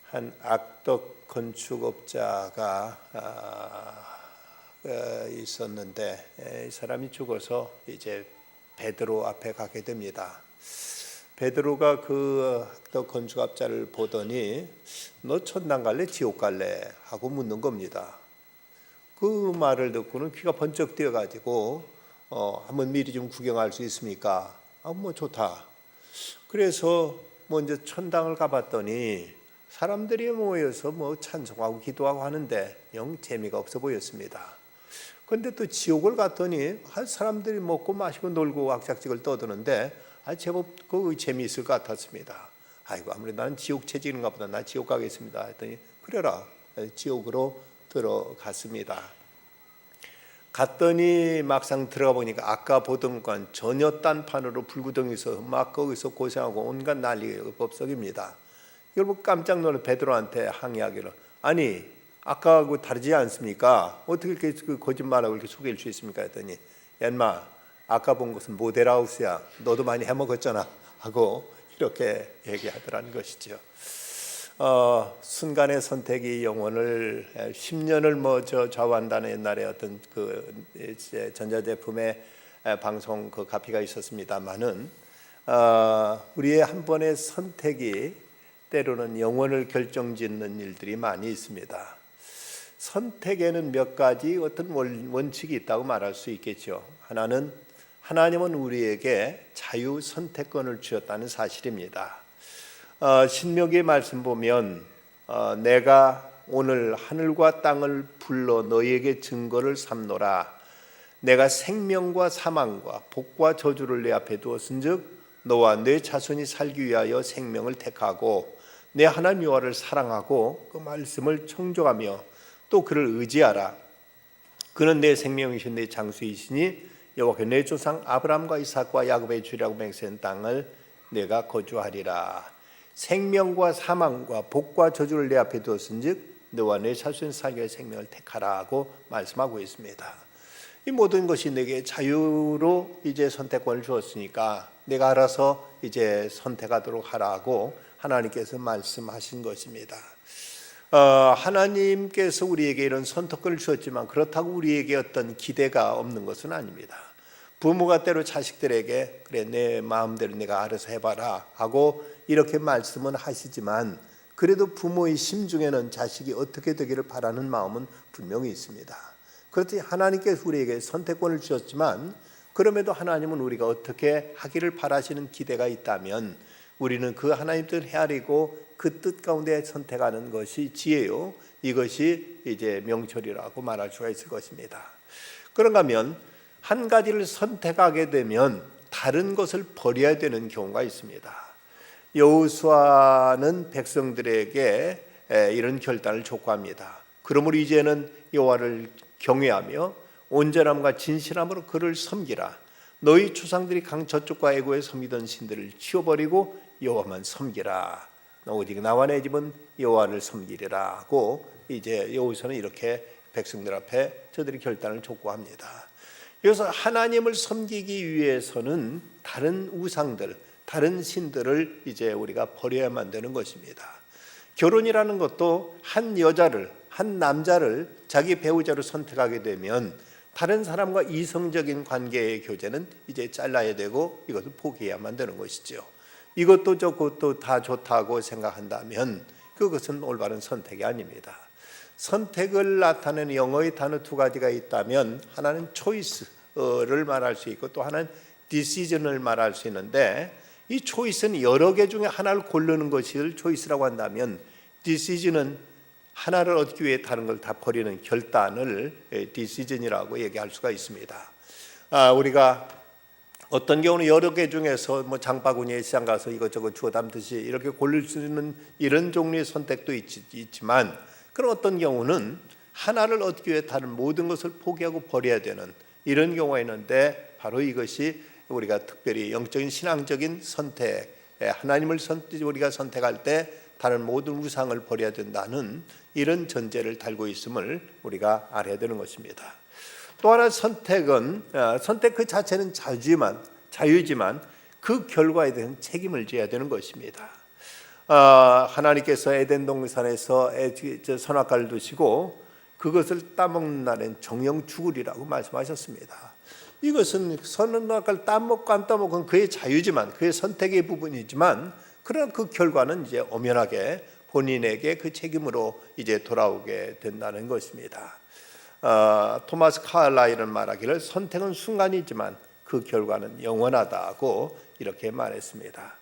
한 악덕 건축업자가 있었는데 이 사람이 죽어서 이제 베드로 앞에 가게 됩니다. 베드로가 그 악덕 건축업자를 보더니 너 천당 갈래 지옥 갈래 하고 묻는 겁니다. 그 말을 듣고는 귀가 번쩍 뛰어가지고 한번 미리 좀 구경할 수 있습니까? 뭐 좋다. 그래서 먼저 천당을 가봤더니 사람들이 모여서 찬송하고 기도하고 하는데 영 재미가 없어 보였습니다. 그런데 또 지옥을 갔더니 사람들이 먹고 마시고 놀고 악작직을 떠드는데 제법 그 재미있을 것 같았습니다. 아이고 아무래도 나는 지옥 체질인가 보다. 나 지옥 가겠습니다 했더니 그래라. 지옥으로 들어갔습니다. 갔더니 막상 들어가 보니까 아까 보던 건 전혀 딴판으로 불구덩이에서 막 거기서 고생하고 온갖 난리가 법석입니다. 이걸 보고 깜짝 놀라 베드로한테 항의하기를 아니 아까하고 다르지 않습니까? 어떻게 이렇게 거짓말하고 이렇게 속일 수 있습니까? 했더니 얀마 아까 본 것은 모델하우스야. 너도 많이 해먹었잖아 하고 이렇게 얘기하더라는 것이죠. 순간의 선택이 영혼을 10년을 좌우한다는 옛날에 어떤 그 전자제품의 방송 그 카피가 있었습니다만은 우리의 한 번의 선택이 때로는 영혼을 결정짓는 일들이 많이 있습니다. 선택에는 몇 가지 어떤 원칙이 있다고 말할 수 있겠죠. 하나는 하나님은 우리에게 자유 선택권을 주셨다는 사실입니다. 신명기의 말씀 보면 내가 오늘 하늘과 땅을 불러 너희에게 증거를 삼노라. 내가 생명과 사망과 복과 저주를 내 앞에 두었은즉 너와 내 자손이 살기 위하여 생명을 택하고 내 하나님 여호와를 사랑하고 그 말씀을 청종하며 또 그를 의지하라. 그는 내 생명이신 내 장수이시니 여호와께 내 조상 아브라함과 이삭과 야곱의 주리라고 맹세한 땅을 내가 거주하리라. 생명과 사망과 복과 저주를 내 앞에 두었은즉 너와 내 자손 살기의 생명을 택하라고 말씀하고 있습니다. 이 모든 것이 내게 자유로 이제 선택권을 주었으니까 내가 알아서 이제 선택하도록 하라고 하나님께서 말씀하신 것입니다. 하나님께서 우리에게 이런 선택권을 주었지만 그렇다고 우리에게 어떤 기대가 없는 것은 아닙니다. 부모가 때로 자식들에게 그래 내 마음대로 내가 알아서 해봐라 하고 이렇게 말씀은 하시지만 그래도 부모의 심중에는 자식이 어떻게 되기를 바라는 마음은 분명히 있습니다. 그렇지 하나님께서 우리에게 선택권을 주셨지만 그럼에도 하나님은 우리가 어떻게 하기를 바라시는 기대가 있다면 우리는 그 하나님 뜻을 헤아리고 그 뜻 가운데 선택하는 것이 지혜요. 이것이 이제 명철이라고 말할 수가 있을 것입니다. 그런가 하면 한 가지를 선택하게 되면 다른 것을 버려야 되는 경우가 있습니다. 여호수아는 백성들에게 이런 결단을 촉구합니다. 그러므로 이제는 여호와를 경외하며 온전함과 진실함으로 그를 섬기라. 너희 조상들이 강 저쪽과 애고에 섬기던 신들을 치워버리고 여호와만 섬기라. 오직 나와 내 집은 여호와를 섬기리라 하고 이제 여호수아는 이렇게 백성들 앞에 저들이 결단을 촉구합니다. 여기서 하나님을 섬기기 위해서는 다른 우상들, 다른 신들을 이제 우리가 버려야만 되는 것입니다. 결혼이라는 것도 한 여자를, 한 남자를 자기 배우자로 선택하게 되면 다른 사람과 이성적인 관계의 교제는 이제 잘라야 되고 이것을 포기해야만 되는 것이죠. 이것도 저것도 다 좋다고 생각한다면 그것은 올바른 선택이 아닙니다. 선택을 나타내는 영어의 단어 두 가지가 있다면 하나는 choice를 말할 수 있고 또 하나는 decision을 말할 수 있는데 이 choice는 여러 개 중에 하나를 고르는 것을 choice라고 한다면 decision은 하나를 얻기 위해 다른 걸 다 버리는 결단을 decision이라고 얘기할 수가 있습니다. 우리가 어떤 경우는 여러 개 중에서 장바구니에 시장 가서 이것저것 주워 담듯이 이렇게 고를 수 있는 이런 종류의 선택도 있지만 그런 어떤 경우는 하나를 얻기 위해 다른 모든 것을 포기하고 버려야 되는 이런 경우가 있는데 바로 이것이 우리가 특별히 영적인 신앙적인 선택, 하나님을 우리가 선택할 때 다른 모든 우상을 버려야 된다는 이런 전제를 달고 있음을 우리가 알아야 되는 것입니다. 또 하나 선택은 선택 그 자체는 자유지만 그 결과에 대한 책임을 져야 되는 것입니다. 하나님께서 에덴 동산에서 선악과를 두시고 그것을 따먹는 날엔 정령 죽으리라고 말씀하셨습니다. 이것은 선악과를 따먹고 안 따먹은 그의 자유지만, 그의 선택의 부분이지만, 그러나 그 결과는 이제 엄연하게 본인에게 그 책임으로 이제 돌아오게 된다는 것입니다. 토마스 카일라일은 말하기를 선택은 순간이지만 그 결과는 영원하다고 이렇게 말했습니다.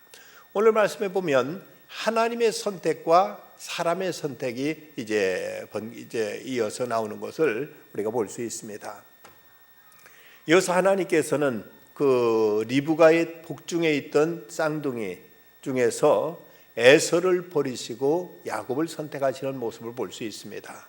오늘 말씀에 보면 하나님의 선택과 사람의 선택이 이제 이어서 나오는 것을 우리가 볼 수 있습니다. 이어서 하나님께서는 그 리브가의 복중에 있던 쌍둥이 중에서 에서를 버리시고 야곱을 선택하시는 모습을 볼 수 있습니다.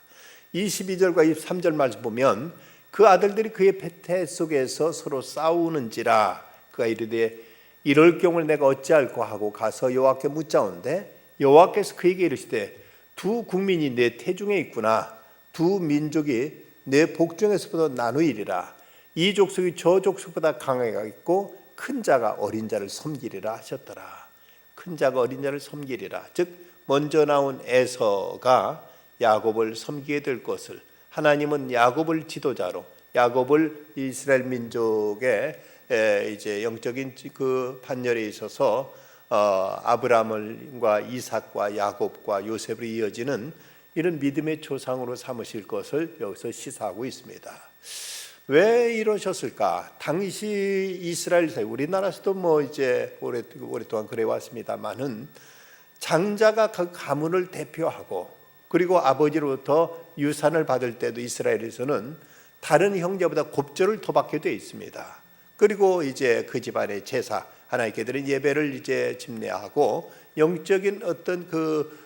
22절과 23절 말씀 보면 그 아들들이 그의 태 속에서 서로 싸우는지라 그가 이르되 이럴 경우를 내가 어찌할꼬 하고 가서 여호와께 묻자온데 여호와께서 그에게 이르시되 두 국민이 내 태중에 있구나. 두 민족이 내 복중에서부터 나누이리라. 이 족속이 저 족속보다 강하게 있고 큰 자가 어린 자를 섬기리라 하셨더라. 큰 자가 어린 자를 섬기리라. 즉 먼저 나온 에서가 야곱을 섬기게 될 것을, 하나님은 야곱을 지도자로, 야곱을 이스라엘 민족의 이제 영적인 그 반열에 있어서 아브라함과 이삭과 야곱과 요셉으로 이어지는 이런 믿음의 조상으로 삼으실 것을 여기서 시사하고 있습니다. 왜 이러셨을까? 당시 이스라엘 사회, 우리나라에서도 뭐 이제 오랫동안 그래 왔습니다만은 장자가 그 가문을 대표하고 그리고 아버지로부터 유산을 받을 때도 이스라엘에서는 다른 형제보다 곱절을 더 받게 되어 있습니다. 그리고 이제 그 집안의 제사, 하나님께 드린 예배를 이제 집례하고 영적인 어떤 그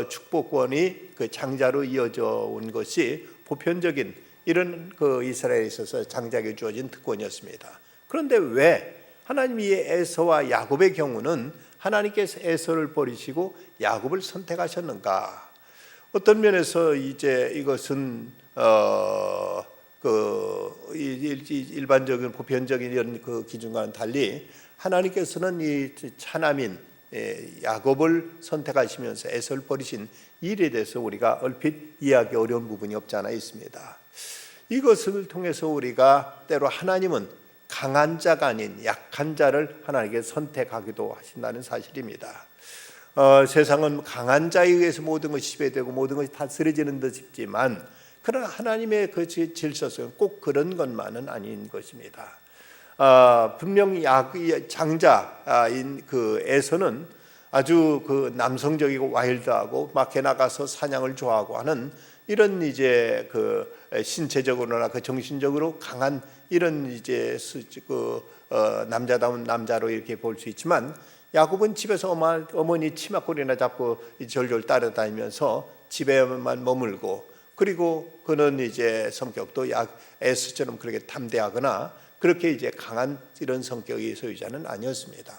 축복권이 그 장자로 이어져 온 것이 보편적인 이런 그 이스라엘에 있어서 장자에게 주어진 특권이었습니다. 그런데 왜 하나님이 에서와 야곱의 경우는 하나님께서 에서를 버리시고 야곱을 선택하셨는가? 어떤 면에서 이제 이것은 그 일반적인 보편적인 이런 그 기준과는 달리 하나님께서는 이 차남인 야곱을 선택하시면서 에서를 버리신 일에 대해서 우리가 얼핏 이해하기 어려운 부분이 없지 않아 있습니다. 이것을 통해서 우리가 때로 하나님은 강한 자가 아닌 약한 자를 하나님께 선택하기도 하신다는 사실입니다. 세상은 강한 자에 의해서 모든 것이 지배되고 모든 것이 다스려지는 듯 싶지만 그러나 하나님의 그 질서는 꼭 그런 것만은 아닌 것입니다. 분명히 장자인 그 에서는 아주 그 남성적이고 와일드하고 밖에 나가서 사냥을 좋아하고 하는 이런 이제 그 신체적으로나 그 정신적으로 강한 이런 이제 그 남자다운 남자로 이렇게 볼 수 있지만 야곱은 집에서 어머니 치마꼬리나 잡고 졸졸 따라다니면서 집에만 머물고 그리고 그는 이제 성격도 에서처럼 그렇게 담대하거나 그렇게 이제 강한 이런 성격의 소유자는 아니었습니다.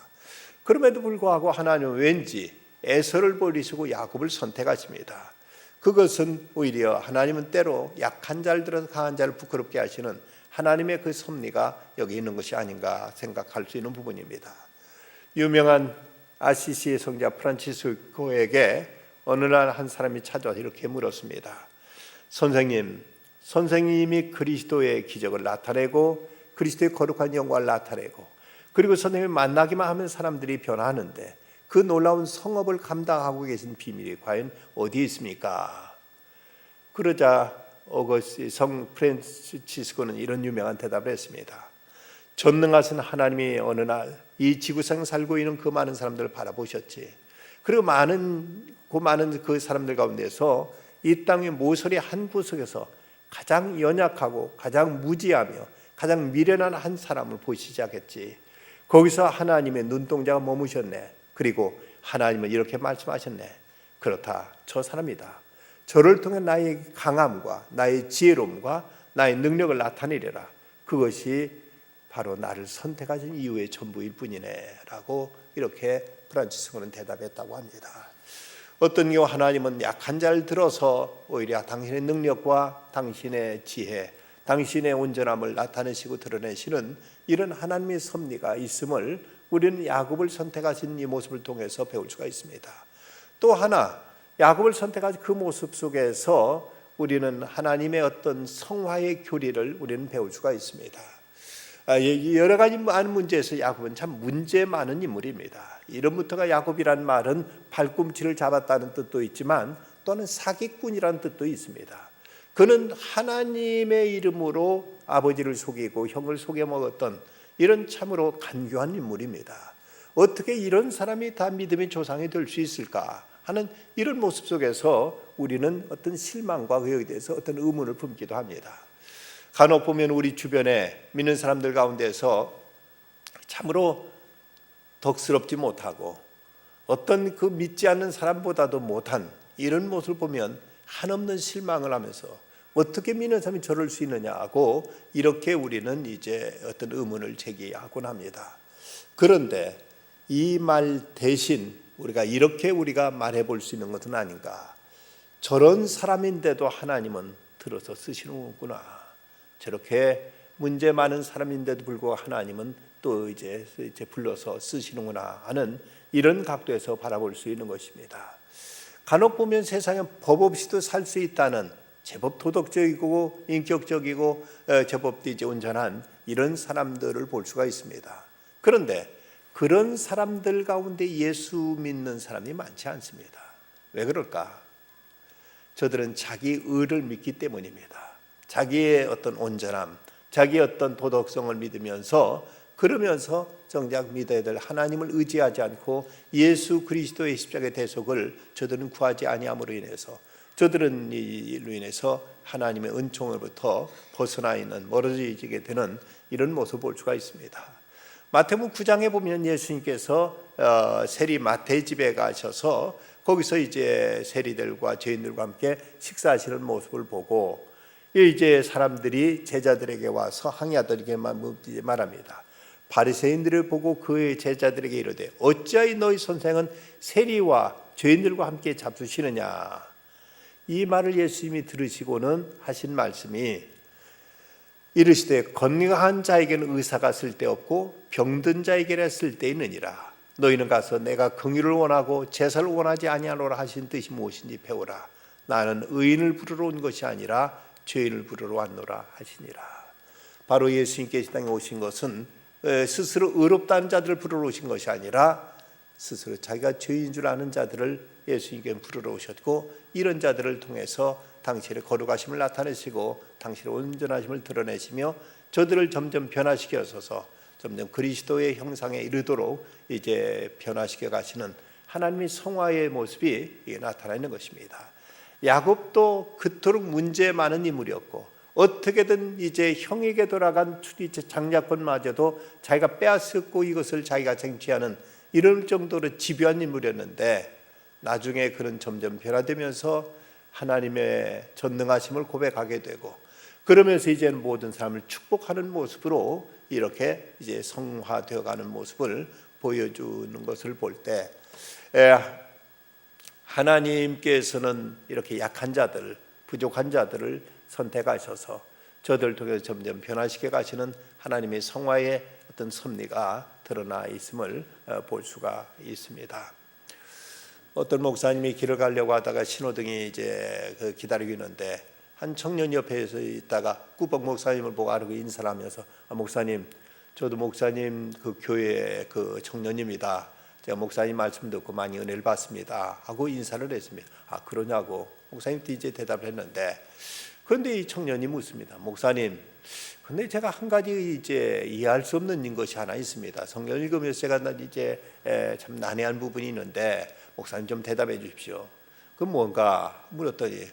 그럼에도 불구하고 하나님은 왠지 에서를 버리시고 야곱을 선택하십니다. 그것은 오히려 하나님은 때로 약한 자를 들어서 강한 자를 부끄럽게 하시는 하나님의 그 섭리가 여기 있는 것이 아닌가 생각할 수 있는 부분입니다. 유명한 아시시의 성자 프란치스코에게 어느 날 한 사람이 찾아와 이렇게 물었습니다. 선생님이 그리스도의 기적을 나타내고 그리스도의 거룩한 영광을 나타내고 그리고 선생님을 만나기만 하면 사람들이 변하는데 그 놀라운 성업을 감당하고 계신 비밀이 과연 어디에 있습니까? 그러자 성 프란치스코는 이런 유명한 대답을 했습니다. 전능하신 하나님이 어느 날 이 지구상에 살고 있는 그 많은 사람들을 바라보셨지. 그리고 많은 그 사람들 가운데서 이 땅의 모서리 한 구석에서 가장 연약하고 가장 무지하며 가장 미련한 한 사람을 보시지 않겠지. 거기서 하나님의 눈동자가 머무셨네. 그리고 하나님은 이렇게 말씀하셨네. 그렇다. 저 사람이다. 저를 통해 나의 강함과 나의 지혜로움과 나의 능력을 나타내리라. 그것이 바로 나를 선택하신 이유의 전부일 뿐이네 라고 이렇게 프란치스코는 대답했다고 합니다. 어떤 경우 하나님은 약한 자를 들어서 오히려 당신의 능력과 당신의 지혜, 당신의 온전함을 나타내시고 드러내시는 이런 하나님의 섭리가 있음을 우리는 야곱을 선택하신 이 모습을 통해서 배울 수가 있습니다. 또 하나 야곱을 선택한 그 모습 속에서 우리는 하나님의 어떤 성화의 교리를 우리는 배울 수가 있습니다. 여러 가지 많은 문제에서 야곱은 참 문제 많은 인물입니다. 이름부터가 야곱이란 말은 발꿈치를 잡았다는 뜻도 있지만 또는 사기꾼이라는 뜻도 있습니다. 그는 하나님의 이름으로 아버지를 속이고 형을 속여먹었던 이런 참으로 간교한 인물입니다. 어떻게 이런 사람이 다 믿음의 조상이 될 수 있을까 하는 이런 모습 속에서 우리는 어떤 실망과 그에 대해서 어떤 의문을 품기도 합니다. 간혹 보면 우리 주변에 믿는 사람들 가운데서 참으로 덕스럽지 못하고 어떤 그 믿지 않는 사람보다도 못한 이런 모습을 보면 한없는 실망을 하면서 어떻게 믿는 사람이 저럴 수 있느냐고 이렇게 우리는 이제 어떤 의문을 제기하곤 합니다. 그런데 이 말 대신 우리가 말해 볼 수 있는 것은 아닌가. 저런 사람인데도 하나님은 들어서 쓰시는구나. 저렇게 문제 많은 사람인데도 불구하고 하나님은 또 이제 불러서 쓰시는구나 하는 이런 각도에서 바라볼 수 있는 것입니다. 간혹 보면 세상에 법 없이도 살 수 있다는 제법 도덕적이고 인격적이고 제법 이제 온전한 이런 사람들을 볼 수가 있습니다. 그런데 그런 사람들 가운데 예수 믿는 사람이 많지 않습니다. 왜 그럴까? 저들은 자기 의를 믿기 때문입니다. 자기의 어떤 온전함, 자기의 어떤 도덕성을 믿으면서 그러면서 정작 믿어야 될 하나님을 의지하지 않고 예수 그리스도의 십자가의 대속을 저들은 구하지 아니함으로 인해서 저들은 이로 인해서 하나님의 은총으로부터 벗어나 있는 멀어지게 되는 이런 모습을 볼 수가 있습니다. 마태복음 9장에 보면 예수님께서 세리 마태 집에 가셔서 거기서 이제 세리들과 죄인들과 함께 식사하시는 모습을 보고 이제 사람들이 제자들에게 와서 항의하더니 말합니다. 바리새인들을 보고 그의 제자들에게 이르되 어찌하여 너희 선생은 세리와 죄인들과 함께 잡수시느냐. 이 말을 예수님이 들으시고는 하신 말씀이 이르시되 건강한 자에게는 의사가 쓸데없고 병든 자에게는 쓸데있느니라. 너희는 가서 내가 긍휼을 원하고 제사를 원하지 아니하노라 하신 뜻이 무엇인지 배우라. 나는 의인을 부르러 온 것이 아니라 죄인을 부르러 왔노라 하시니라. 바로 예수님께서 이 땅에 오신 것은 스스로 의롭다는 자들을 부르러 오신 것이 아니라 스스로 자기가 죄인 줄 아는 자들을 예수님께 부르러 오셨고 이런 자들을 통해서 당신의 거룩하심을 나타내시고 당신의 온전하심을 드러내시며 저들을 점점 변화시켜서 점점 그리스도의 형상에 이르도록 이제 변화시켜 가시는 하나님의 성화의 모습이 나타나는 것입니다. 야곱도 그토록 문제 많은 인물이었고 어떻게든 이제 형에게 돌아간 장자권마저도 자기가 빼앗았고 이것을 자기가 쟁취하는 이럴 정도로 집요한 인물이었는데 나중에 그는 점점 변화되면서 하나님의 전능하심을 고백하게 되고 그러면서 이제는 모든 사람을 축복하는 모습으로 이렇게 이제 성화되어 가는 모습을 보여주는 것을 볼 때 하나님께서는 이렇게 약한 자들, 부족한 자들을 선택하셔서 저들을 통해서 점점 변화시켜 가시는 하나님의 성화의 어떤 섭리가 드러나 있음을 볼 수가 있습니다. 어떤 목사님이 길을 가려고 하다가 신호등이 이제 기다리고 있는데 한 청년 옆에서 있다가 꾸벅 목사님을 보고 아르고 인사를 하면서 목사님, 저도 목사님 그 교회 그 청년입니다. 제가 목사님 말씀 듣고 많이 은혜를 받습니다. 하고 인사를 했습니다. 아 그러냐고 목사님도 이제 대답을 했는데 그런데 이 청년이 묻습니다. 목사님, 근데 제가 한 가지 이제 이해할 수 없는 것이 하나 있습니다. 성경 읽으면서 제가 이제 참 난해한 부분이 있는데 목사님 좀 대답해 주십시오. 그 뭔가 물었더니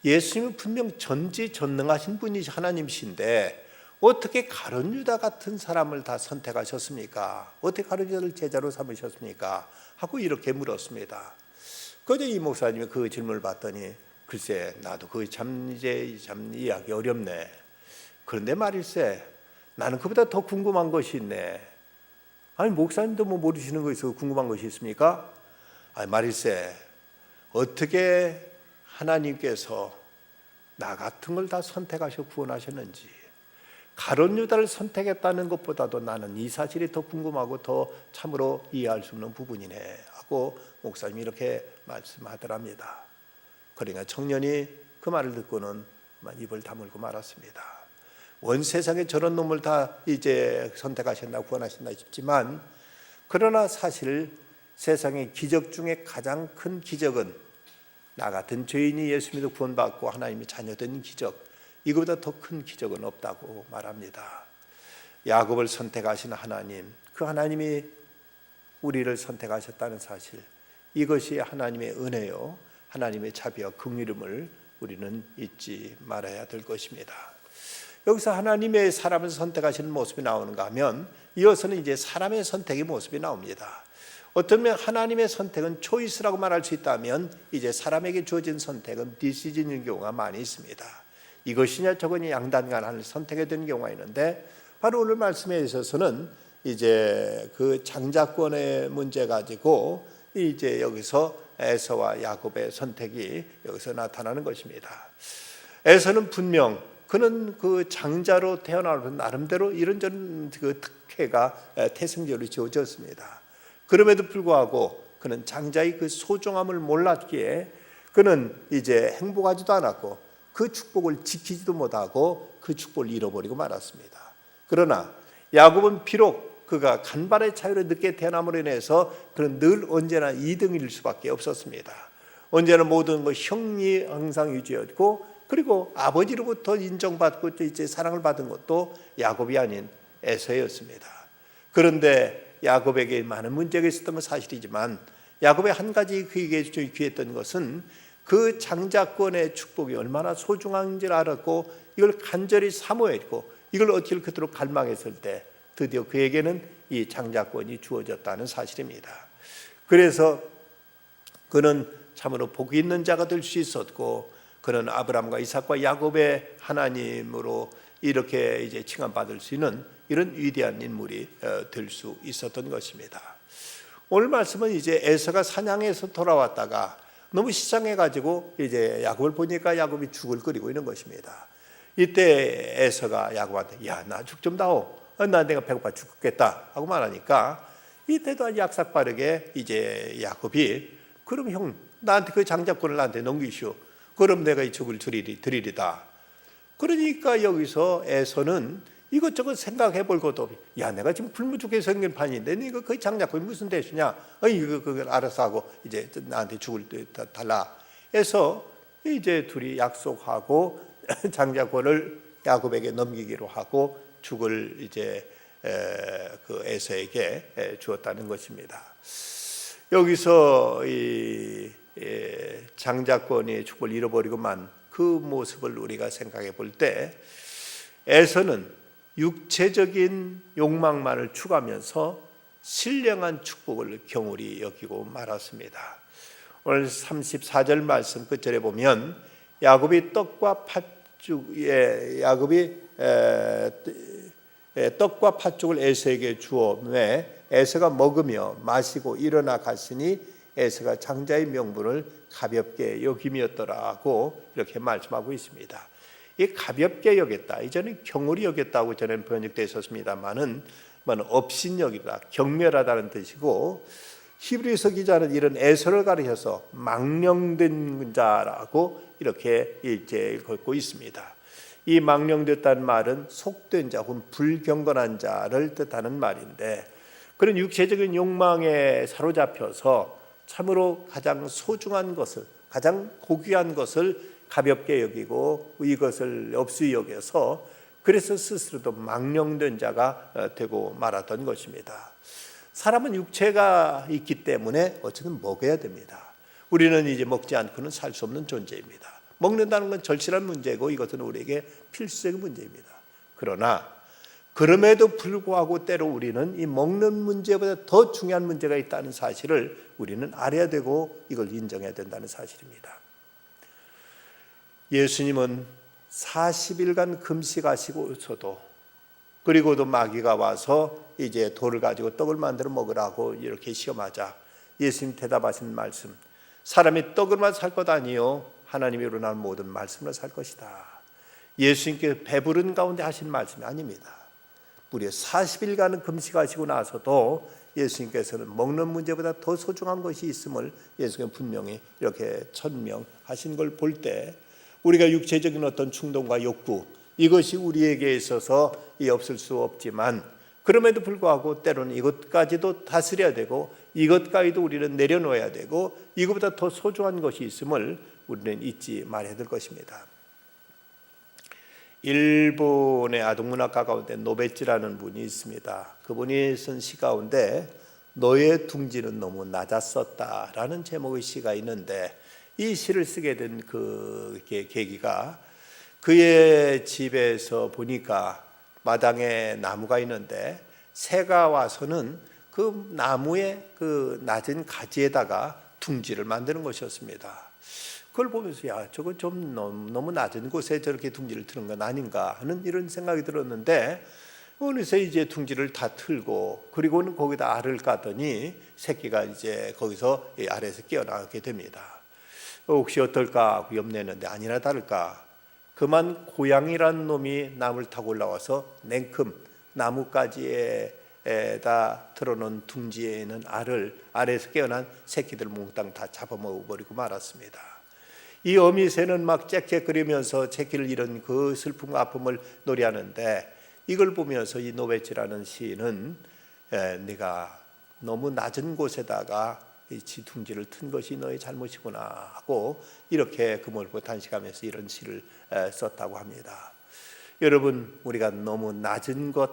예수님은 분명 전지전능하신 분이 하나님이신데 어떻게 가룟 유다 같은 사람을 다 선택하셨습니까? 어떻게 가룟 유다를 제자로 삼으셨습니까? 하고 이렇게 물었습니다. 그런데 이 목사님이 그 질문을 받더니 글쎄 나도 그게 참 이해하기 어렵네. 그런데 말일세 나는 그보다 더 궁금한 것이 있네. 아니 목사님도 뭐 모르시는 거 있어 궁금한 것이 있습니까? 아니 말일세 어떻게 하나님께서 나 같은 걸 다 선택하셔 구원하셨는지 가룟 유다를 선택했다는 것보다도 나는 이 사실이 더 궁금하고 더 참으로 이해할 수 없는 부분이네 하고 목사님이 이렇게 말씀하더랍니다. 그러니까 청년이 그 말을 듣고는 입을 다물고 말았습니다. 온 세상에 저런 놈을 다 이제 선택하셨나 구원하셨나 싶지만, 그러나 사실 세상의 기적 중에 가장 큰 기적은 나 같은 죄인이 예수 믿어 구원받고 하나님의 자녀된 기적, 이거보다 더 큰 기적은 없다고 말합니다. 야곱을 선택하신 하나님, 그 하나님이 우리를 선택하셨다는 사실, 이것이 하나님의 은혜요, 하나님의 자비와 긍휼임을 우리는 잊지 말아야 될 것입니다. 여기서 하나님의 사람을 선택하시는 모습이 나오는가 하면, 이어서는 이제 사람의 선택의 모습이 나옵니다. 어쩌면 하나님의 선택은 초이스라고 말할 수 있다면, 이제 사람에게 주어진 선택은 디시즌인 경우가 많이 있습니다. 이것이냐 저거냐 양단간 하나를 선택해야 되는 경우가 있는데, 바로 오늘 말씀에 있어서는 이제 그 장자권의 문제 가지고 이제 여기서 에서와 야곱의 선택이 여기서 나타나는 것입니다. 에서는 분명 그는 그 장자로 태어나서 나름대로 이런저런 그 특혜가 태생적으로 주어졌습니다. 그럼에도 불구하고 그는 장자의 그 소중함을 몰랐기에 그는 이제 행복하지도 않았고 그 축복을 지키지도 못하고 그 축복을 잃어버리고 말았습니다. 그러나 야곱은 비록 그가 간발의 차이로 늦게 태어남으로 인해서 그는 늘 언제나 2등일 수밖에 없었습니다. 언제나 모든 것 형이 항상 유지였고, 그리고 아버지로부터 인정받고 이제 사랑을 받은 것도 야곱이 아닌 에서였습니다. 그런데 야곱에게 많은 문제가 있었던 건 사실이지만, 야곱의 한 가지 그에게 귀했던 것은 그 장자권의 축복이 얼마나 소중한지를 알았고, 이걸 간절히 사모했고, 이걸 얻기를 그토록 갈망했을 때 드디어 그에게는 이 장자권이 주어졌다는 사실입니다. 그래서 그는 참으로 복이 있는 자가 될 수 있었고, 그는 아브라함과 이삭과 야곱의 하나님으로 이렇게 이제 칭함받을 수 있는 이런 위대한 인물이 될 수 있었던 것입니다. 오늘 말씀은 이제 에서가 사냥에서 돌아왔다가 너무 시장해가지고 이제 야곱을 보니까 야곱이 죽을 끓이고 있는 것입니다. 이때 에서가 야곱한테 야, 나 죽 좀 다오. 나 내가 배고파 죽겠다 하고 말하니까, 이때도 아주 약삭빠르게 이제 야곱이 그럼 형 나한테 그 장자권을 나한테 넘기시오. 그럼 내가 이 죽을 드리리다. 그러니까 여기서 에서는 이것저것 생각해 볼 것도 없이, 야, 내가 지금 굶어 죽게 생긴 판인데 이거 그 장자권이 무슨 대수냐? 이거 그걸 알아서 하고 이제 나한테 죽을 때 달라. 해서 이제 둘이 약속하고 장자권을 야곱에게 넘기기로 하고 죽을 이제 그 에서에게 주었다는 것입니다. 여기서 이 장자권이 축복을 잃어버리고만 그 모습을 우리가 생각해 볼 때, 에서는 육체적인 욕망만을 추구하면서 신령한 축복을 경홀히 여기고 말았습니다. 오늘 34절 말씀 끝절에 보면 야곱이 떡과 팥죽을 에서에게 주었음에 에서가 먹으며 마시고 일어나 갔으니 에서가 장자의 명분을 가볍게 여김이었더라고 이렇게 말씀하고 있습니다. 이 가볍게 여겼다, 이전에 경홀히 여겼다고 전에 번역되어 있었습니다만은 업신여기다, 경멸하다는 뜻이고, 히브리서 기자는 이런 에서를 가리켜서 망령된 자라고 이렇게 이제 걷고 있습니다. 이 망령됐다는 말은 속된 자 혹은 불경건한 자를 뜻하는 말인데, 그런 육체적인 욕망에 사로잡혀서 참으로 가장 소중한 것을, 가장 고귀한 것을 가볍게 여기고 이것을 업수히 여겨서 그래서 스스로도 망령된 자가 되고 말았던 것입니다. 사람은 육체가 있기 때문에 어쨌든 먹어야 됩니다. 우리는 이제 먹지 않고는 살 수 없는 존재입니다. 먹는다는 건 절실한 문제고 이것은 우리에게 필수적인 문제입니다. 그러나 그럼에도 불구하고 때로 우리는 이 먹는 문제보다 더 중요한 문제가 있다는 사실을 우리는 알아야 되고 이걸 인정해야 된다는 사실입니다. 예수님은 40일간 금식하시고서도, 그리고도 마귀가 와서 이제 돌을 가지고 떡을 만들어 먹으라고 이렇게 시험하자 예수님 대답하신 말씀, 사람이 떡으로만 살 것 아니요 하나님이 우러나는 모든 말씀으로 살 것이다. 예수님께 배부른 가운데 하신 말씀이 아닙니다. 무려 40일간은 금식하시고 나서도 예수님께서는 먹는 문제보다 더 소중한 것이 있음을 예수님은 분명히 이렇게 천명하신 걸 볼 때 우리가 육체적인 어떤 충동과 욕구, 이것이 우리에게 있어서 없을 수 없지만 그럼에도 불구하고 때로는 이것까지도 다스려야 되고 이것까지도 우리는 내려놓아야 되고 이것보다 더 소중한 것이 있음을 우리는 잊지 말아야 될 것입니다. 일본의 아동문학가 가운데 노베찌라는 분이 있습니다. 그분이 쓴 시 가운데 너의 둥지는 너무 낮았었다라는 제목의 시가 있는데 이 시를 쓰게 된 그 계기가 그의 집에서 보니까 마당에 나무가 있는데 새가 와서는 그 나무의 그 낮은 가지에다가 둥지를 만드는 것이었습니다. 그걸 보면서 야, 저거 좀 너무 낮은 곳에 저렇게 둥지를 트는 건 아닌가 하는 이런 생각이 들었는데 어느새 이제 둥지를 다 틀고 그리고는 거기다 알을 까더니 새끼가 이제 거기서 알에서 깨어나게 됩니다. 혹시 어떨까 하고 염려했는데 아니나 다를까 그만 고양이란 놈이 나무를 타고 올라와서 냉큼 나뭇가지에다 틀어놓은 둥지에 있는 알을 알에서 깨어난 새끼들 몽땅 다 잡아먹어버리고 말았습니다. 이 어미새는 막 짹짹거리면서 새끼를 잃은 그 슬픔과 아픔을 노래하는데 이걸 보면서 이 노베치라는 시인은 네가 너무 낮은 곳에다가 이 둥지를 튼 것이 너의 잘못이구나 하고 이렇게 그물고 단식하면서 이런 시를 썼다고 합니다. 여러분, 우리가 너무 낮은 것,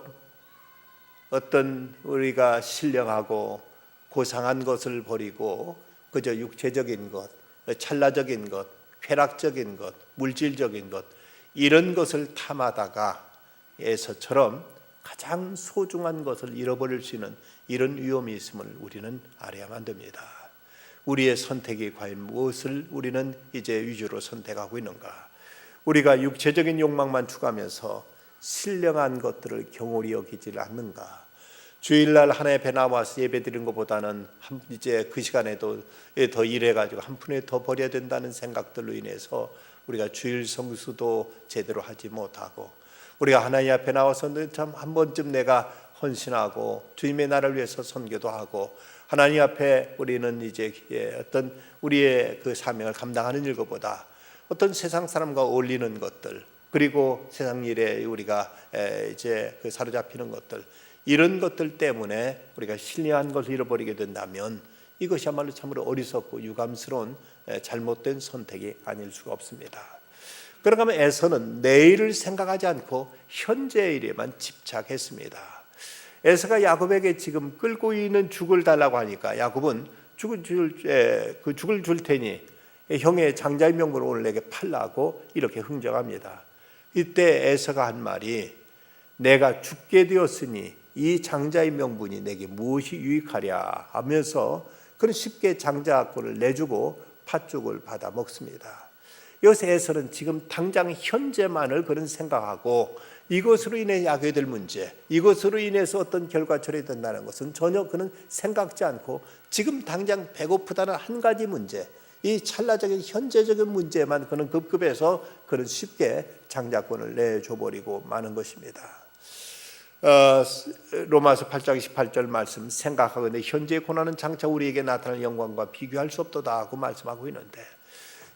어떤 우리가 신령하고 고상한 것을 버리고 그저 육체적인 것, 찰나적인 것, 쾌락적인 것, 물질적인 것 이런 것을 탐하다가 에서처럼 가장 소중한 것을 잃어버릴 수 있는 이런 위험이 있음을 우리는 알아야만 됩니다. 우리의 선택이 과연 무엇을 우리는 이제 위주로 선택하고 있는가? 우리가 육체적인 욕망만 추구하면서 신령한 것들을 경홀히 여기지 않는가? 주일날 하나의 배 나와서 예배 드리는 것보다는 이제 그 시간에도 더 일해가지고 한 푼에 더 버려야 된다는 생각들로 인해서 우리가 주일 성수도 제대로 하지 못하고 우리가 하나님 앞에 나와서 참 한 번쯤 내가 헌신하고 주님의 나라를 위해서 선교도 하고 하나님 앞에 우리는 이제 어떤 우리의 그 사명을 감당하는 일것보다 어떤 세상 사람과 어울리는 것들 그리고 세상 일에 우리가 이제 그 사로잡히는 것들 이런 것들 때문에 우리가 신령한 것을 잃어버리게 된다면 이것이야말로 참으로 어리석고 유감스러운 잘못된 선택이 아닐 수가 없습니다. 그런가 하면 에서는 내일을 생각하지 않고 현재의 일에만 집착했습니다. 에서가 야곱에게 지금 끌고 있는 죽을 달라고 하니까 야곱은 죽을 줄 테니 형의 장자의 명분을 오늘 내게 팔라고 이렇게 흥정합니다. 이때 에서가 한 말이 내가 죽게 되었으니 이 장자의 명분이 내게 무엇이 유익하랴 하면서 그런 쉽게 장자권을 내주고 팥죽을 받아 먹습니다. 여기서 에서는 지금 당장 현재만을 그런 생각하고 이것으로 인해 야기될 문제, 이것으로 인해서 어떤 결과처리 된다는 것은 전혀 그는 생각지 않고 지금 당장 배고프다는 한 가지 문제, 이 찰나적인 현재적인 문제만 그는 급급해서 그는 쉽게 장자권을 내줘버리고 마는 것입니다. 로마서 8장 18절 말씀 생각하건대 현재의 고난은 장차 우리에게 나타날 영광과 비교할 수 없도다 하고 말씀하고 있는데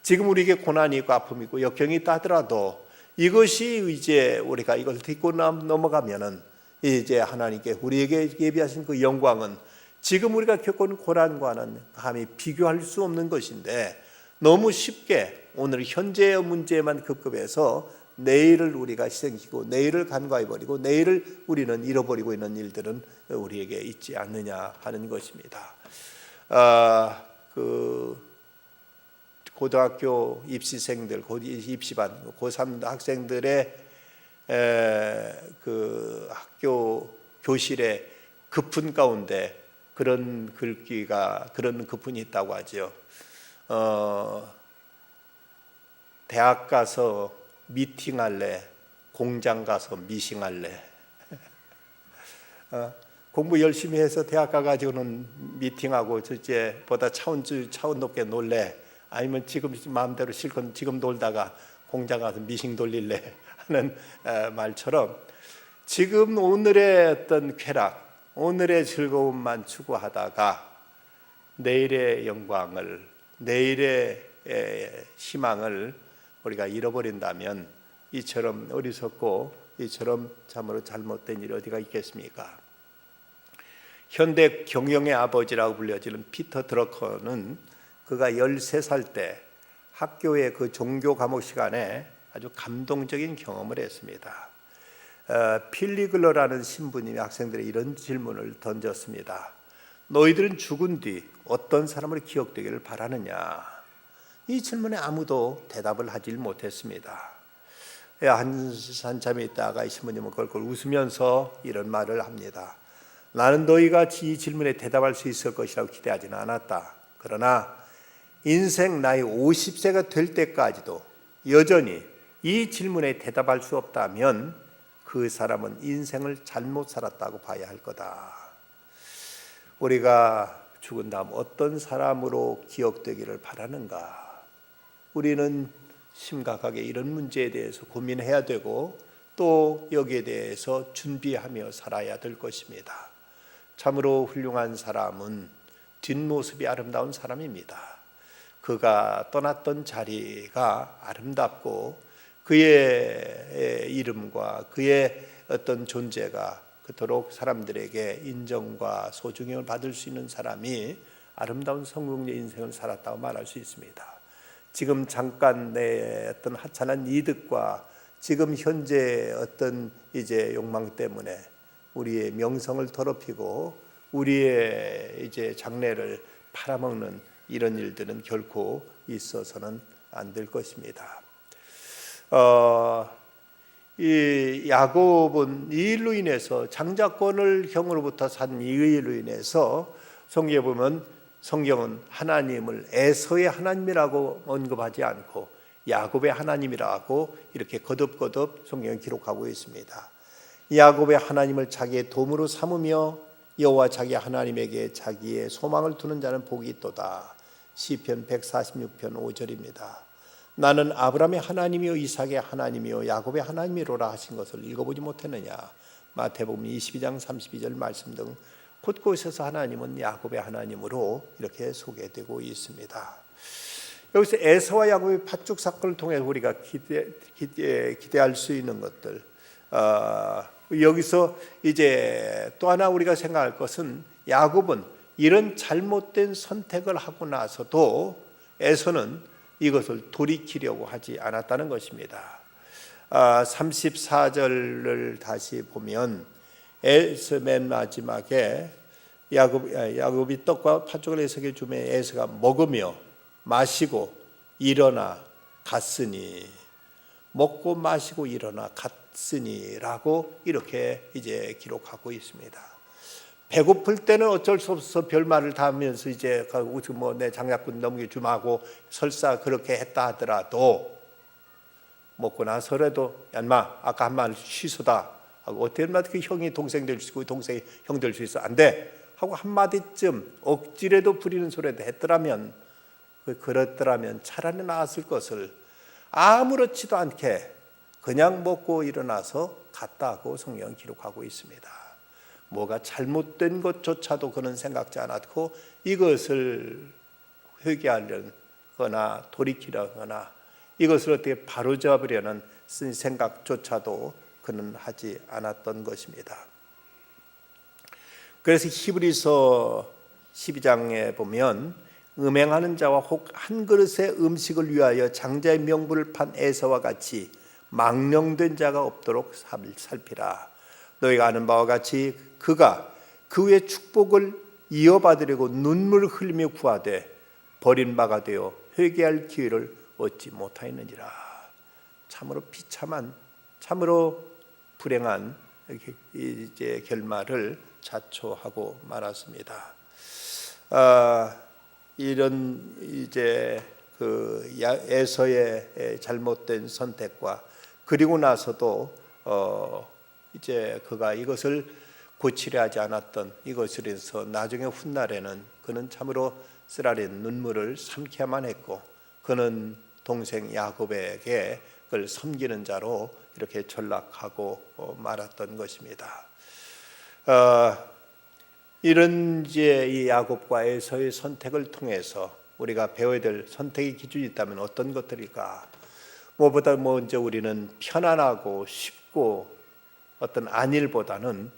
지금 우리에게 고난이 있고 아픔이 있고 역경이 있다 하더라도 이것이 이제 우리가 이걸 딛고 넘어가면은 이제 하나님께 우리에게 예비하신 그 영광은 지금 우리가 겪는 고난과는 감히 비교할 수 없는 것인데 너무 쉽게 오늘 현재의 문제에만 급급해서 내일을 우리가 희생시키고 내일을 간과해버리고 내일을 우리는 잃어버리고 있는 일들은 우리에게 있지 않느냐 하는 것입니다. 고등학교 입시생들, 입시반, 고3 학생들의 그 학교 교실에 급훈 가운데 그런 글귀가 그런 급훈이 있다고 하죠. 대학 가서 미팅할래, 공장 가서 미싱할래. 공부 열심히 해서 대학 가가지고는 미팅하고 첫째보다 차원 높게 놀래. 아니면 지금 마음대로 실컷 지금 놀다가 공장 가서 미싱 돌릴래 하는 말처럼 지금 오늘의 어떤 쾌락, 오늘의 즐거움만 추구하다가 내일의 영광을, 내일의 희망을 우리가 잃어버린다면 이처럼 어리석고 이처럼 참으로 잘못된 일이 어디가 있겠습니까? 현대 경영의 아버지라고 불려지는 피터 드러커는 그가 13살 때 학교의 그 종교 과목 시간에 아주 감동적인 경험을 했습니다. 필리글러라는 신부님이 학생들의 이런 질문을 던졌습니다. 너희들은 죽은 뒤 어떤 사람으로 기억되기를 바라느냐? 이 질문에 아무도 대답을 하지 못했습니다. 한참에 있다가 이 신부님은 껄껄 웃으면서 이런 말을 합니다. 나는 너희가 이 질문에 대답할 수 있을 것이라고 기대하지는 않았다. 그러나 인생 나이 50세가 될 때까지도 여전히 이 질문에 대답할 수 없다면 그 사람은 인생을 잘못 살았다고 봐야 할 거다. 우리가 죽은 다음 어떤 사람으로 기억되기를 바라는가? 우리는 심각하게 이런 문제에 대해서 고민해야 되고 또 여기에 대해서 준비하며 살아야 될 것입니다. 참으로 훌륭한 사람은 뒷모습이 아름다운 사람입니다. 그가 떠났던 자리가 아름답고 그의 이름과 그의 어떤 존재가 그토록 사람들에게 인정과 소중함을 받을 수 있는 사람이 아름다운 성공의 인생을 살았다고 말할 수 있습니다. 지금 잠깐 내 어떤 하찮은 이득과 지금 현재 어떤 이제 욕망 때문에 우리의 명성을 더럽히고 우리의 이제 장래를 팔아먹는 이런 일들은 결코 있어서는 안 될 것입니다. 이 야곱은 이 일로 인해서 장자권을 형으로부터 산 이 일로 인해서 성경에 보면 성경은 하나님을 에서의 하나님이라고 언급하지 않고 야곱의 하나님이라고 이렇게 거듭거듭 성경에 기록하고 있습니다. 야곱의 하나님을 자기의 도움으로 삼으며 여호와 자기 하나님에게 자기의 소망을 두는 자는 복이 있도다. 시편 146편 5절입니다. 나는 아브라함의 하나님이요 이삭의 하나님이요 야곱의 하나님이로라 하신 것을 읽어보지 못했느냐. 마태복음 22장 32절 말씀 등 곳곳에서 하나님은 야곱의 하나님으로 이렇게 소개되고 있습니다. 여기서 에서와 야곱의 팥죽 사건을 통해 우리가 기대할 수 있는 것들, 여기서 이제 또 하나 우리가 생각할 것은 야곱은 이런 잘못된 선택을 하고 나서도 에서는 이것을 돌이키려고 하지 않았다는 것입니다. 34절을 다시 보면 에서 맨 마지막에 야곱이 떡과 팥죽을 에서에게 주며 에서가 먹으며 마시고 일어나 갔으니, 먹고 마시고 일어나 갔으니라고 이렇게 이제 기록하고 있습니다. 배고플 때는 어쩔 수 없어 별말을 다 하면서 이제 뭐 내 장약꾼 넘겨주마고 설사 그렇게 했다 하더라도 먹고 나서라도 야 인마 아까 한 말 취소다 하고 어떻게 그 형이 동생 될 수 있고 동생이 형 될 수 있어 안 돼 하고 한마디쯤 억지라도 부리는 소리라도 했더라면, 그랬더라면 차라리 나았을 것을 아무렇지도 않게 그냥 먹고 일어나서 갔다고 성경은 기록하고 있습니다. 뭐가 잘못된 것조차도 그는 생각지 않았고 이것을 회개하려거나 돌이키려거나 이것을 어떻게 바로잡으려는 생각조차도 그는 하지 않았던 것입니다. 그래서 히브리서 12장에 보면 음행하는 자와 혹 한 그릇의 음식을 위하여 장자의 명분을 판 에서와 같이 망령된 자가 없도록 살피라. 너희가 아는 바와 같이 그가 그의 축복을 이어받으려고 눈물을 흘리며 구하되 버림받아 되어 회개할 기회를 얻지 못하였느니라. 참으로 비참한, 참으로 불행한 이제 결말을 자초하고 말았습니다. 이런 이제 그 에서의 잘못된 선택과 그리고 나서도 이제 그가 이것을 고치려 하지 않았던 이것을 해서 나중에 훗날에는 그는 참으로 쓰라린 눈물을 삼켜야만 했고 그는 동생 야곱에게 목적을 섬기는 자로 이렇게 전락하고 말았던 것입니다. 이런 이제 이 야곱과 에서의 선택을 통해서 우리가 배워야 될 선택의 기준이 있다면 어떤 것들일까? 무엇보다 먼저 우리는 편안하고 쉽고 어떤 안일보다는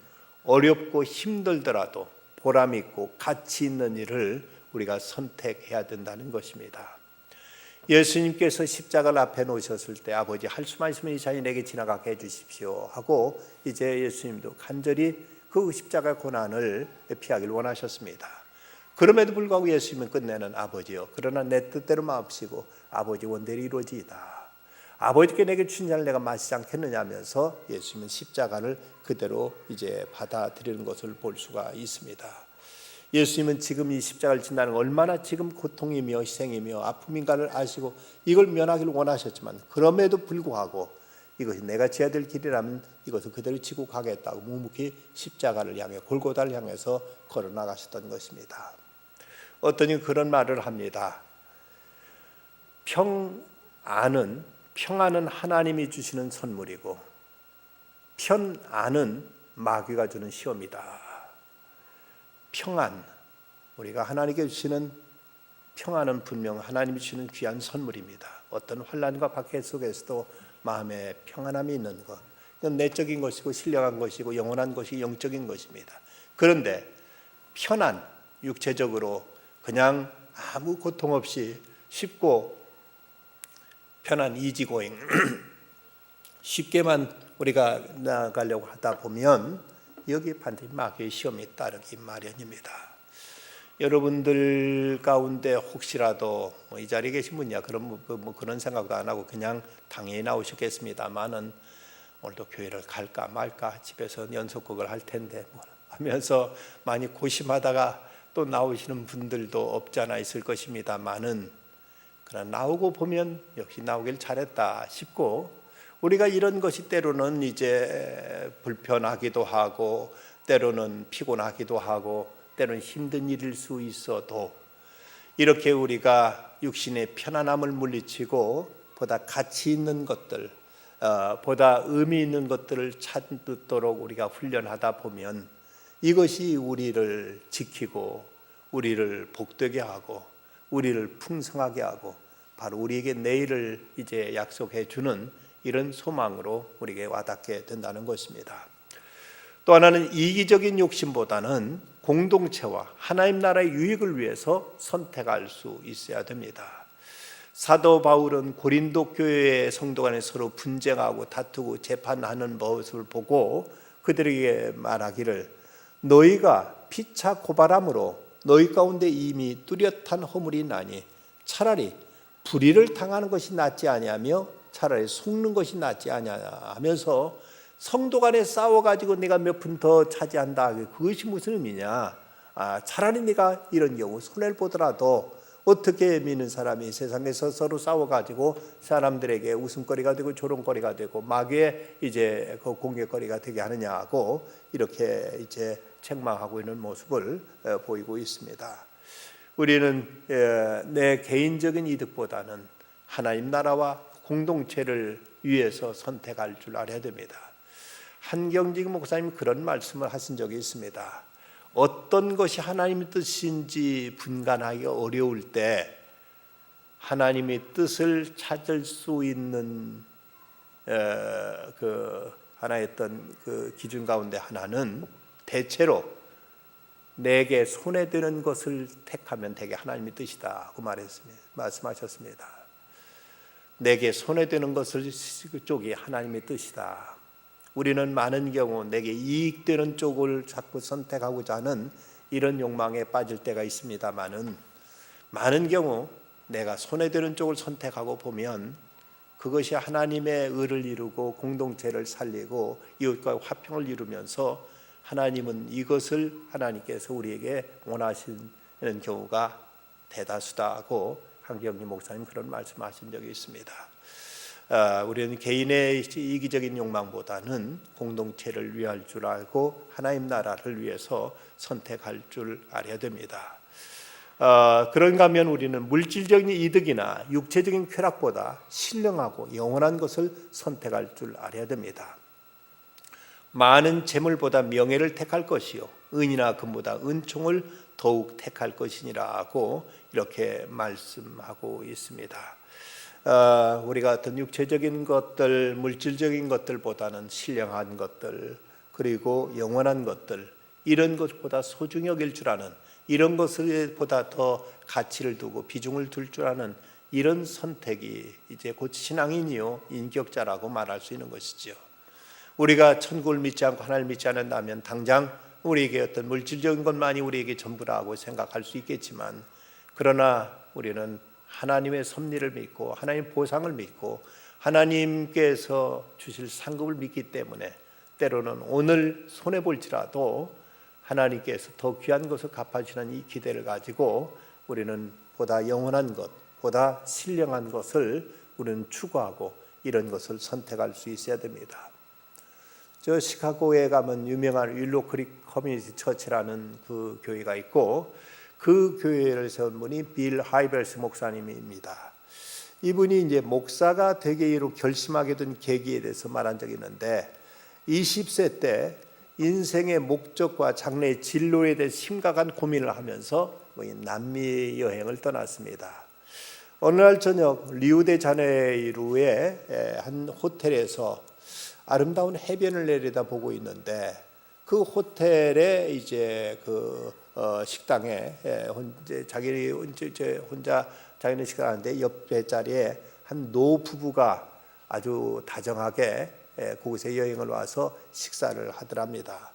어렵고 힘들더라도 보람 있고 가치 있는 일을 우리가 선택해야 된다는 것입니다. 예수님께서 십자가를 앞에 놓으셨을 때 아버지 할 수만 있으면 이 잔이 내게 지나가게 해주십시오 하고 이제 예수님도 간절히 그 십자가 고난을 피하기를 원하셨습니다. 그럼에도 불구하고 예수님은 끝내는 아버지요 그러나 내 뜻대로 마옵시고 아버지 원대로 이루어지이다. 아버지께 내게 주신 잔을 내가 마시지 않겠느냐 하면서 예수님은 십자가를 그대로 이제 받아들이는 것을 볼 수가 있습니다. 예수님은 지금 이 십자가를 진다는 얼마나 지금 고통이며 희생이며 아픔인가를 아시고 이걸 면하기를 원하셨지만 그럼에도 불구하고 이것이 내가 지어야 될 길이라면 이것을 그대로 지고 가겠다고 묵묵히 십자가를 향해 골고다를 향해서 걸어나가셨던 것입니다. 어떤 이 그런 말을 합니다. 평안은 하나님이 주시는 선물이고 편안은 마귀가 주는 시험이다. 평안, 우리가 하나님께 주시는 평안은 분명 하나님이 주시는 귀한 선물입니다. 어떤 환난과 박해 속에서도 마음에 평안함이 있는 것, 이건 내적인 것이고 신령한 것이고 영원한 것이 영적인 것입니다. 그런데 편안, 육체적으로 그냥 아무 고통 없이 쉽고 편한 이지고잉 쉽게만 우리가 나아가려고 하다 보면 여기에 반드시 마귀의 시험이 따르기 마련입니다. 여러분들 가운데 혹시라도 이 자리에 계신 분이야 그런 그런 생각도 안 하고 그냥 당연히 나오셨겠습니다만은 오늘도 교회를 갈까 말까 집에서 연속극을 할 텐데 하면서 많이 고심하다가 또 나오시는 분들도 없지 않아 있을 것입니다만은 그러나 나오고 보면 역시 나오길 잘했다 싶고 우리가 이런 것이 때로는 이제 불편하기도 하고 때로는 피곤하기도 하고 때로는 힘든 일일 수 있어도 이렇게 우리가 육신의 편안함을 물리치고 보다 가치 있는 것들 보다 의미 있는 것들을 찾도록 우리가 훈련하다 보면 이것이 우리를 지키고 우리를 복되게 하고 우리를 풍성하게 하고 바로 우리에게 내일을 이제 약속해 주는 이런 소망으로 우리에게 와닿게 된다는 것입니다. 또 하나는 이기적인 욕심보다는 공동체와 하나님 나라의 유익을 위해서 선택할 수 있어야 됩니다. 사도 바울은 고린도 교회의 성도 간에 서로 분쟁하고 다투고 재판하는 모습을 보고 그들에게 말하기를 너희가 피차 고발함으로 너희 가운데 이미 뚜렷한 허물이 나니 차라리 불의를 당하는 것이 낫지 아니하며 차라리 속는 것이 낫지 아니하냐 하면서 성도 간에 싸워가지고 내가 몇 푼 더 차지한다 그것이 무슨 의미냐 차라리 내가 이런 경우 손해를 보더라도 어떻게 믿는 사람이 세상에서 서로 싸워가지고 사람들에게 웃음거리가 되고 조롱거리가 되고 마귀의 이제 그 공격거리가 되게 하느냐고 이렇게 이제 책망하고 있는 모습을 보이고 있습니다. 우리는 내 개인적인 이득보다는 하나님 나라와 공동체를 위해서 선택할 줄 알아야 됩니다. 한경직 목사님 그런 말씀을 하신 적이 있습니다. 어떤 것이 하나님의 뜻인지 분간하기 어려울 때 하나님의 뜻을 찾을 수 있는 그 하나의 어떤 그 기준 가운데 하나는 대체로 내게 손해되는 것을 택하면 되게 하나님의 뜻이다고 말씀하셨습니다. 내게 손해되는 것을 쪽이 하나님의 뜻이다. 우리는 많은 경우 내게 이익되는 쪽을 자꾸 선택하고자 하는 이런 욕망에 빠질 때가 있습니다만은 많은 경우 내가 손해되는 쪽을 선택하고 보면 그것이 하나님의 의를 이루고 공동체를 살리고 이웃과 화평을 이루면서 하나님은 이것을 하나님께서 우리에게 원하시는 경우가 대다수다고 한경림 목사님 그런 말씀하신 적이 있습니다. 우리는 개인의 이기적인 욕망보다는 공동체를 위할 줄 알고 하나님 나라를 위해서 선택할 줄 알아야 됩니다. 그런가 하면 우리는 물질적인 이득이나 육체적인 쾌락보다 신령하고 영원한 것을 선택할 줄 알아야 됩니다. 많은 재물보다 명예를 택할 것이요 은이나 금보다 은총을 더욱 택할 것이니라고 이렇게 말씀하고 있습니다. 우리가 어떤 육체적인 것들, 물질적인 것들보다는 신령한 것들, 그리고 영원한 것들, 이런 것보다 소중히 여길 줄 아는, 이런 것보다 더 가치를 두고 비중을 둘 줄 아는 이런 선택이 이제 곧 신앙인이요 인격자라고 말할 수 있는 것이죠. 우리가 천국을 믿지 않고 하나님을 믿지 않는다면 당장 우리에게 어떤 물질적인 것만이 우리에게 전부라고 생각할 수 있겠지만, 그러나 우리는 하나님의 섭리를 믿고 하나님의 보상을 믿고 하나님께서 주실 상급을 믿기 때문에 때로는 오늘 손해볼지라도 하나님께서 더 귀한 것을 갚아주시는 이 기대를 가지고 우리는 보다 영원한 것, 보다 신령한 것을 우리는 추구하고 이런 것을 선택할 수 있어야 됩니다. 저 시카고에 가면 유명한 윌로 크릭 커뮤니티 처치라는 그 교회가 있고, 그 교회를 세운 분이 빌 하이벨스 목사님입니다. 이분이 이제 목사가 되기로 결심하게 된 계기에 대해서 말한 적이 있는데, 20세 때 인생의 목적과 장래의 진로에 대해 심각한 고민을 하면서 남미 여행을 떠났습니다. 어느 날 저녁 리우데자네이루의 한 호텔에서 아름다운 해변을 내려다보고 있는데, 그 호텔의 이제 그 식당에 혼자 자기는 식사하는데 옆에 자리에 한 노부부가 아주 다정하게 그곳에 여행을 와서 식사를 하더랍니다.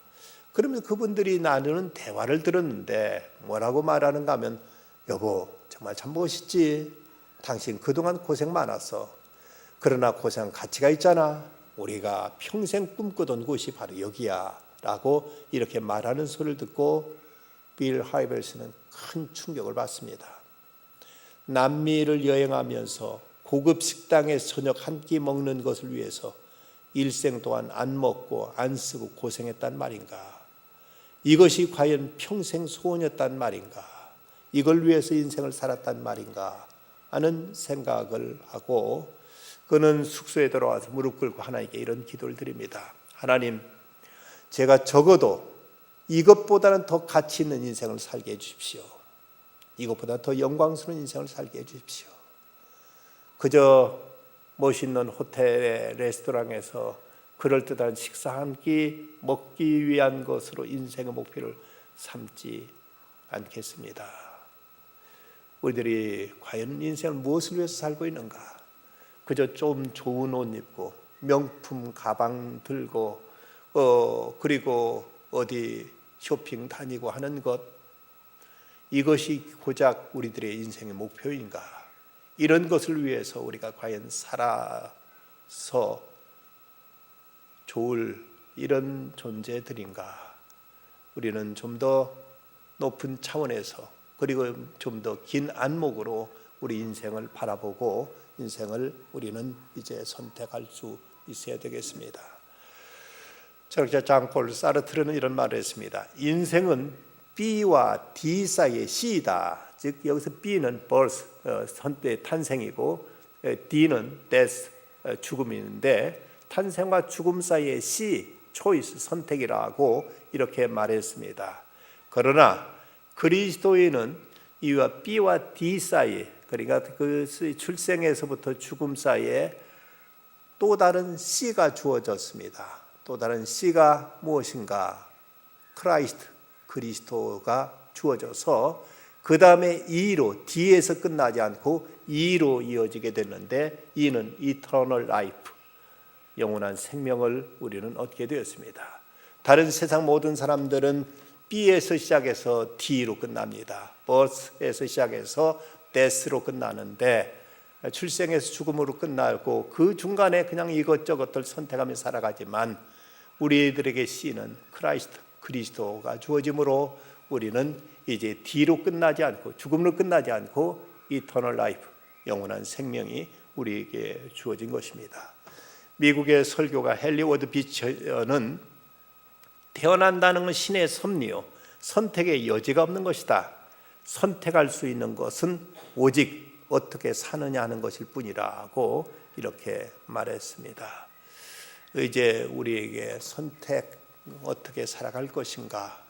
그러면 그분들이 나누는 대화를 들었는데 뭐라고 말하는가 하면, 여보 정말 참 멋있지, 당신 그동안 고생 많았어. 그러나 고생 가치가 있잖아. 우리가 평생 꿈꾸던 곳이 바로 여기야 라고 이렇게 말하는 소리를 듣고 빌 하이벨스는 큰 충격을 받습니다. 남미를 여행하면서 고급 식당에서 저녁 한 끼 먹는 것을 위해서 일생 동안 안 먹고 안 쓰고 고생했단 말인가? 이것이 과연 평생 소원이었단 말인가? 이걸 위해서 인생을 살았단 말인가? 하는 생각을 하고 그는 숙소에 들어와서 무릎 꿇고 하나님께 이런 기도를 드립니다. 하나님, 제가 적어도 이것보다는 더 가치 있는 인생을 살게 해주십시오. 이것보다 더 영광스러운 인생을 살게 해주십시오. 그저 멋있는 호텔의 레스토랑에서 그럴듯한 식사 한 끼 먹기 위한 것으로 인생의 목표를 삼지 않겠습니다. 우리들이 과연 인생을 무엇을 위해서 살고 있는가? 그저 좀 좋은 옷 입고 명품 가방 들고 그리고 어디 쇼핑 다니고 하는 것, 이것이 고작 우리들의 인생의 목표인가? 이런 것을 위해서 우리가 과연 살아서 좋을 이런 존재들인가? 우리는 좀 더 높은 차원에서, 그리고 좀 더 긴 안목으로 우리 인생을 바라보고 인생을 우리는 이제 선택할 수 있어야 되겠습니다. 철학자 장폴 사르트르는 이런 말을 했습니다. 인생은 B와 D 사이의 C이다. 즉 여기서 B는 birth, 선대의 탄생이고 D는 death, 죽음인데 탄생과 죽음 사이의 C, choice, 선택이라고 이렇게 말했습니다. 그러나 그리스도인은 이와 B와 D 사이, 그러니까 그 출생에서부터 죽음 사이에 또 다른 C가 주어졌습니다. 또 다른 C가 무엇인가? 크라이스트, 그리스도가 주어져서 그 다음에 E로, D에서 끝나지 않고 E로 이어지게 됐는데, E는 eternal life, 영원한 생명을 우리는 얻게 되었습니다. 다른 세상 모든 사람들은 B에서 시작해서 D로 끝납니다. birth에서 시작해서 death로 끝나는데, 출생에서 죽음으로 끝나고 그 중간에 그냥 이것저것을 선택하며 살아가지만 우리들에게 C는 크라이스트, 그리스도가 주어짐으로 우리는 이제 D로 끝나지 않고 죽음으로 끝나지 않고 eternal life, 영원한 생명이 우리에게 주어진 것입니다. 미국의 설교가 헨리 워드 비처는 태어난다는 건 신의 섭리요, 선택의 여지가 없는 것이다. 선택할 수 있는 것은 오직 어떻게 사느냐 하는 것일 뿐이라고 이렇게 말했습니다. 이제 우리에게 선택 어떻게 살아갈 것인가,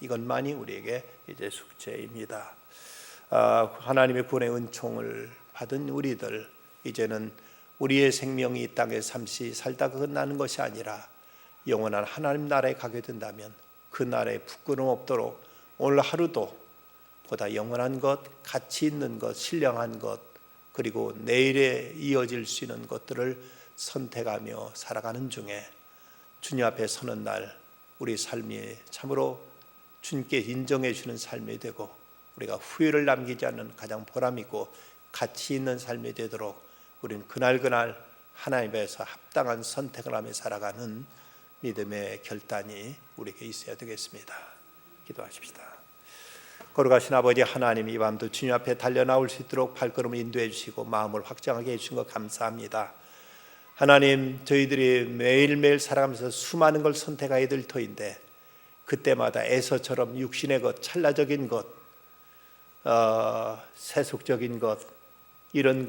이것만이 우리에게 이제 숙제입니다. 하나님의 구원의 은총을 받은 우리들, 이제는 우리의 생명이 이 땅에 잠시 살다 끝나는 것이 아니라 영원한 하나님 나라에 가게 된다면 그 나라에 부끄럼 없도록 오늘 하루도 보다 영원한 것, 가치 있는 것, 신령한 것, 그리고 내일에 이어질 수 있는 것들을 선택하며 살아가는 중에 주님 앞에 서는 날 우리 삶이 참으로 주님께 인정해 주는 삶이 되고 우리가 후회를 남기지 않는 가장 보람있고 가치 있는 삶이 되도록 우리는 그날 하나님에서 합당한 선택을 하며 살아가는 믿음의 결단이 우리에게 있어야 되겠습니다. 기도하십시다. 거룩하신 아버지 하나님, 이 밤도 주님 앞에 달려나올 수 있도록 발걸음을 인도해 주시고 마음을 확장하게 해주신 것 감사합니다. 하나님, 저희들이 매일매일 살아가면서 수많은 걸 선택해야 될 터인데 그때마다 에서처럼 육신의 것, 찰나적인 것, 세속적인 것, 이런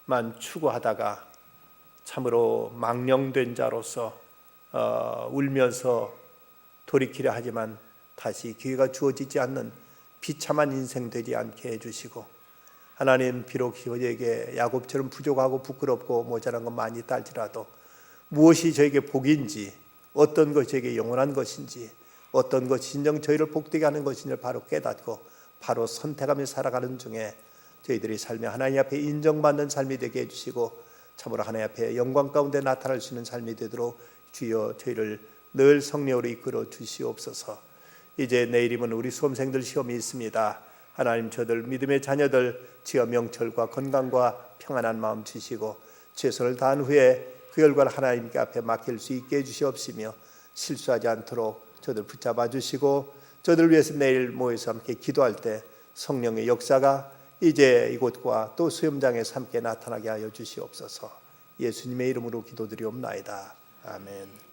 것만 추구하다가 참으로 망령된 자로서 울면서 돌이키려 하지만 다시 기회가 주어지지 않는 비참한 인생 되지 않게 해주시고, 하나님, 비록 저에게 야곱처럼 부족하고 부끄럽고 모자란 것 많이 있다 할지라도 무엇이 저에게 복인지, 어떤 것이 저에게 영원한 것인지, 어떤 것이 진정 저희를 복되게 하는 것인지를 바로 깨닫고 바로 선택하며 살아가는 중에 저희들이 삶에 하나님 앞에 인정받는 삶이 되게 해주시고 참으로 하나님 앞에 영광 가운데 나타날 수 있는 삶이 되도록 주여 저희를 늘 성령으로 이끌어 주시옵소서. 이제 내일이면 우리 수험생들 시험이 있습니다. 하나님, 저들 믿음의 자녀들 주여 명철과 건강과 평안한 마음 주시고 최선을 다한 후에 그 결과를 하나님께 앞에 맡길 수 있게 해주시옵시며 실수하지 않도록 저들 붙잡아 주시고 저들 위해서 내일 모여서 함께 기도할 때 성령의 역사가 이제 이곳과 또 수험장에서 함께 나타나게 하여 주시옵소서. 예수님의 이름으로 기도드리옵나이다. 아멘.